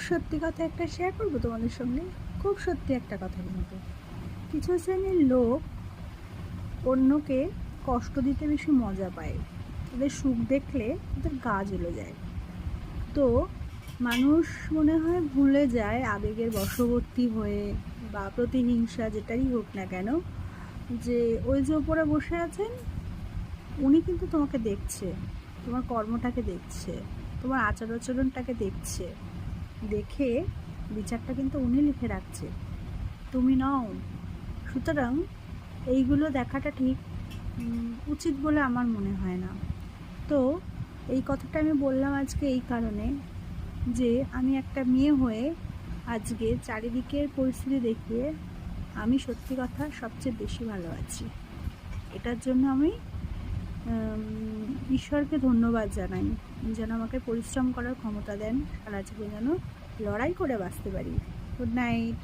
সত্যি কথা একটা শেয়ার করবো তোমাদের সঙ্গে। খুব সত্যি একটা কথা কিন্তু কিছু শ্রেণীর লোক অন্যকে কষ্ট দিতে বেশি মজা পায়। তাদের সুখ দেখলে তাদের গা জ্বলে যায়। তো মানুষ মনে হয় ভুলে যায় আবেগের বশবর্তী হয়ে বা প্রতিহিংসা যেটাই হোক না কেন, যে ওই যে ওপরে বসে আছেন উনি কিন্তু তোমাকে দেখছে, তোমার কর্মটাকে দেখছে, তোমার আচার আচরণটাকে দেখছে, দেখে বিচারটা কিন্তু উনি লিখে রাখছে, তুমি নও। সুতরাং এইগুলো দেখাটা ঠিক উচিত বলে আমার মনে হয় না। তো এই কথাটা আমি বললাম আজকে এই কারণে যে আমি একটা মেয়ে হয়ে আজকে চারিদিকের পরিস্থিতি দেখিয়ে আমি সত্যি কথা সবচেয়ে বেশি ভালো আছি। এটার জন্য আমি ঈশ্বরকে ধন্যবাদ জানাই, যেন আমাকে পরিশ্রম করার ক্ষমতা দেন, সারা জীবন যেন লড়াই করে বাঁচতে পারি। Good night.